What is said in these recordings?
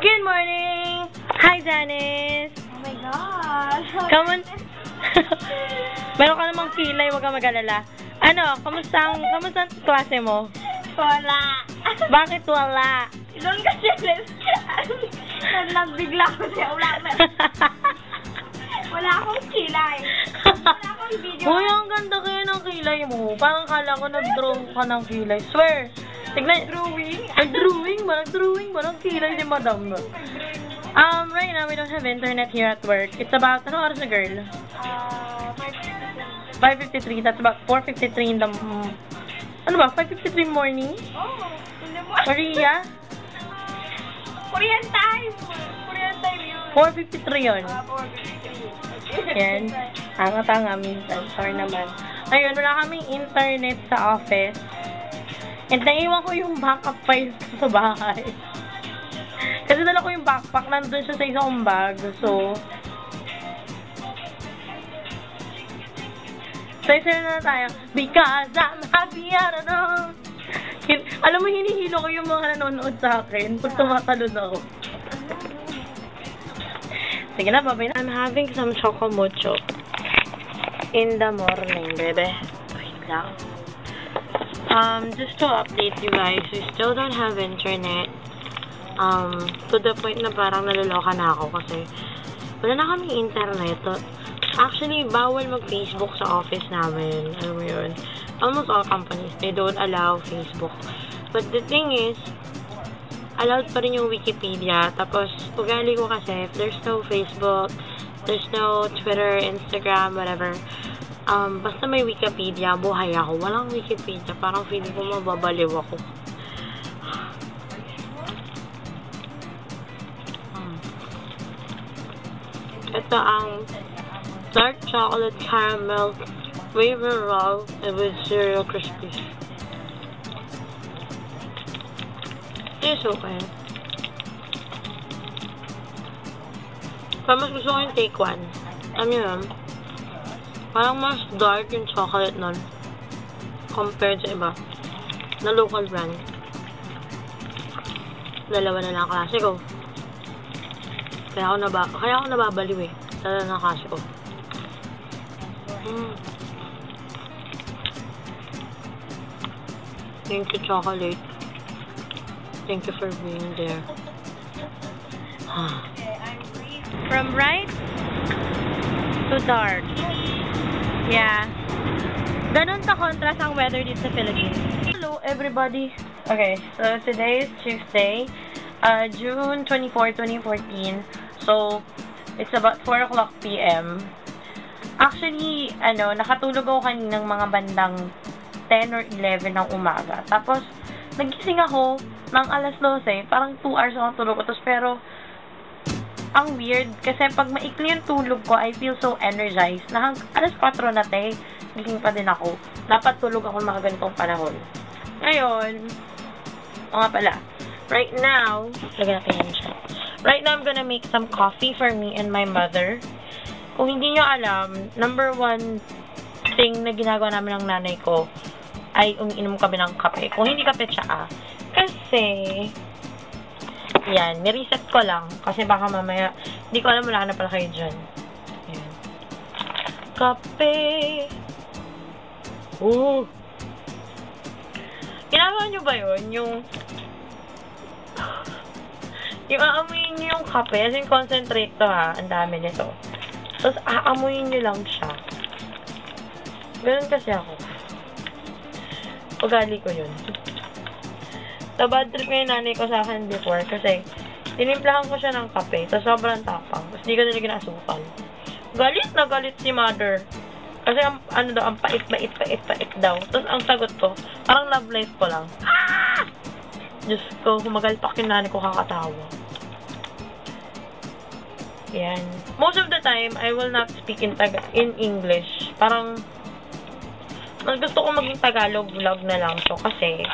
Good morning! Hi, Janice! Oh my gosh! Come on! Meron ka namang kilay, huwag kang mag-alala. Ano, kamusta ang klase mo? Wala! Bakit wala? Doon kasi nagbigla ko siya. Wala akong kilay. Wala akong video. Uy, ang ganda kayo ng kilay mo. Parang kala ko nag-draw ka ng kilay. Swear! Tignan, Nag-drawing ba ng kilay si madam? Right now, we don't have internet here at work. It's about, ano oras na, girl? 5:53. That's about 4:53 in the, ano ba? 5:53 morning? Oh, Maria? Korean time! Korean time yun. 4:53 yun. 4:53. Yan. Angat-anga minsan. Sorry naman. Ayun, wala kaming internet sa office. And naiwan ko yung backup files ko sa bahay. Kasi dala ko yung backpack, nandun siya sa isang bag. So, say na tayo. Because I'm happy, I don't know. Alam mo, hinihilo ko yung mga nanonood sa akin pag tumatalon ako. Sige na, babay na. I'm having some chocomucho in the morning, bebe. Wait lang. Just to update you guys, we still don't have internet. To the point na parang naloloka na ako kasi wala na kaming internet. Actually, bawal mag-Facebook sa office namin. Alam mo yun? Almost all companies, they don't allow Facebook. But the thing is, allowed pa rin yung Wikipedia. Tapos, ugali ko kasi, if there's no Facebook, there's no Twitter, Instagram, whatever, basta may Wikipedia, buhay ako. Walang Wikipedia, parang feeling ko mababaliw ako. Ito ang dark chocolate caramel flavor roll with cereal crispies. It's okay. Pero mas gusto ko yung take one. Ano yun? Parang mas dark yung chocolate nun compared sa iba na local brand. Dalawa na lang klase ko. Kaya ako nababaliw eh. Dalawa na klase ko. Thank you, chocolate. Thank you for being there. From bright to dark. Yeah. Ganun ka-contrast ang weather dito sa Philippines. Hello, everybody. Okay, so today is Tuesday, June 24, 2014. So, it's about 4 o'clock p.m. Actually, nakatulog ako kaninang mga bandang 10 or 11 ng umaga. Tapos, nagising ako ng alas 12. Parang 2 hours ako tulog. Pero, ang weird. Kasi pag maikli yung tulog ko, I feel so energized. Alas 4 na gising pa din ako. Dapat tulog ako mga ganitong panahon. Ngayon, o nga pala. Right now, lagyan natin yan siya. Right now, I'm gonna make some coffee for me and my mother. Kung hindi nyo alam, number one thing na ginagawa namin ng nanay ko ay umiinom kami ng kape. Kung hindi kape, tsaa. Kasi, yan, nireset ko lang. Kasi baka mamaya, hindi ko alam, wala na pala kayo dyan. Yan. Kape. Ginagawa nyo ba yun? Yung aamuyin nyo yung kape. As in, concentrate to ha. Ang dami nito. Tapos, aamuyin nyo lang siya. Ganun kasi ako. Ugali ko yun. So, bad trip yung nanay ko sa akin before kasi tinimplahan ko siya ng kape. So, sobrang tapang. Tapos, hindi ko nilagyan asukal. Galit na galit si mother. Kasi, ang pait daw. Tapos, ang sagot ko, parang love life ko lang. Ah! Diyos ko, kumagalpak yung nanay ko, kakatawa. Yan. Most of the time, I will not speak in English. Parang, mas gusto ko maging Tagalog vlog na lang to kasi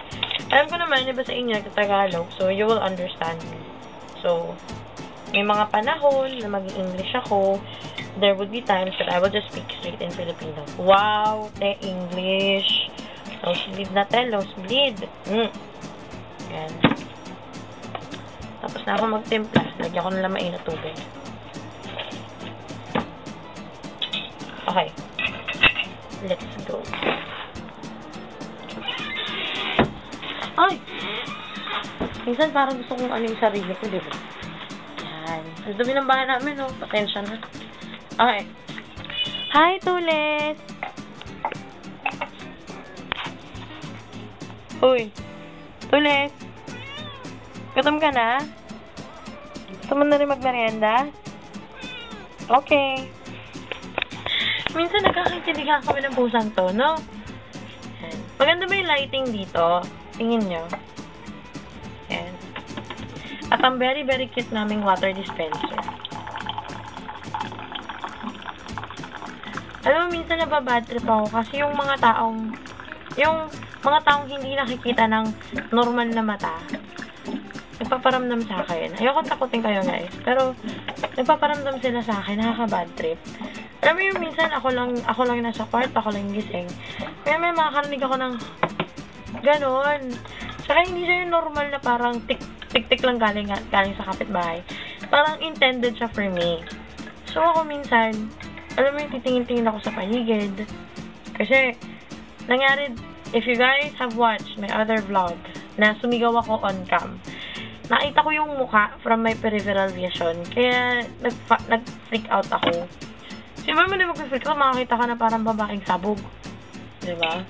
alam ko naman, iba sa inyo nagta-Tagalog, so you will understand me. So, may mga panahon na maging English ako. There would be times that I will just speak straight in Filipino. Wow, te English. Nosebleed na te, nosebleed. Yan. Tapos na ako magtimpla. Lagyan ko na lang mainit tubig. Okay. Let's go. Ay! Minsan parang gusto kong ano yung sarili ko, diba? Yan. Ang dumi ng bahay namin, oh. Pasensya na. Okay. Hi, Tulis! Uy. Tulis! Gutom ka na? Gusto mo na rin magmerienda? Okay. Minsan nagkakaintiligan kami ng pusang to, no? Yan. Maganda ba yung lighting dito? Tingin nyo. Yan. At ang very, very cute naming water dispenser. Alam mo, minsan nababad trip ako kasi yung mga taong hindi nakikita ng normal na mata, nagpaparamdam sa akin. Ayoko takutin kayo, guys. Pero, nagpaparamdam sila sa akin. Nakaka-bad trip. Alam mo yung minsan, ako lang nasa kwarto, ako lang gising. Kaya may makakarinig ako ng ganon. Saka hindi siya yung normal na parang tik-tik lang galing sa kapitbahay. Parang intended siya for me. So ako minsan, alam mo yung titingin-tingin ako sa paligid. Kasi, nangyari, if you guys have watched my other vlog, na sumigaw ako on cam, nakita ko yung mukha from my peripheral vision. Kaya, nag-freak out ako. Siyempre mo na mag-freak out, makakita ka na parang babaeng sabog. Diba?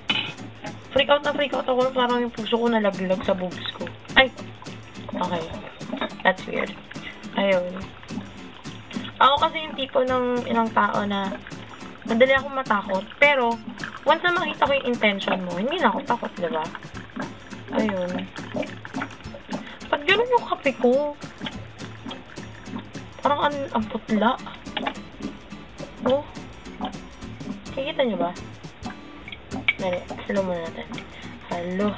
Freak out ako. Parang yung puso ko nalaglag sa boobs ko. Ay! Okay. That's weird. Ayun. Ako kasi yung tipo ng ilang tao na madali akong matakot. Pero, once na makita ko yung intention mo, hindi na ako takot, diba? Ayun. Ba't ganun yung kape ko? Parang ang putla. Oh. Kikita nyo ba? Dali, hello muna natin. Hello.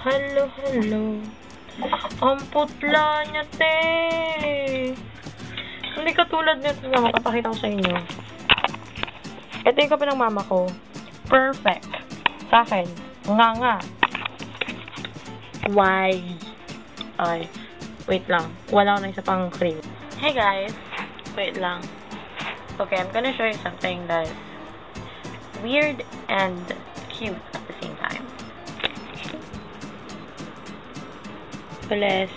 Ang putla niya, te. Hindi katulad nito na makapakita ko sa inyo. Ito yung kape ng mama ko. Perfect. Sa akin. Nga. Why? Ay. Wait lang. Wala ko na isa pang cream. Hey guys. Wait lang. Okay, I'm gonna show you something that's weird and cute at the same time. Tulis.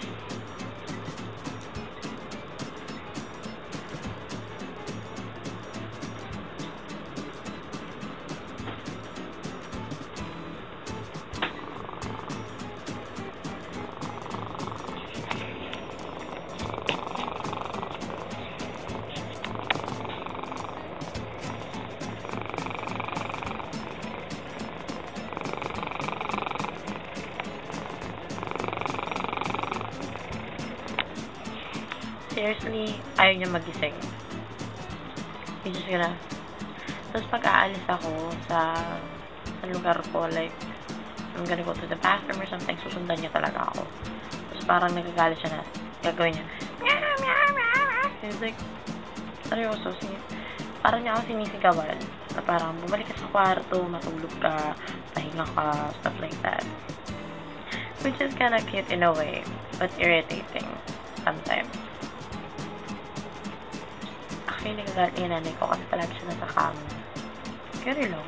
Seriously, ayaw niya magising. He's just gonna... Tapos pag-aalis ako sa lugar ko, like, I'm gonna go to the bathroom or something, susundan niya talaga ako. Tapos parang nagagalit siya na, gagawin niya, meow. He's like, seryoso, parang niya ako sinisigawan. Na parang bumalik ka sa kwarto, matulog ka, pahinga ka, stuff like that. Which is kinda cute in a way, but irritating sometimes. Actually, nagagalit niya nanay ko kasi palagi siya nasa kama. Carry lang.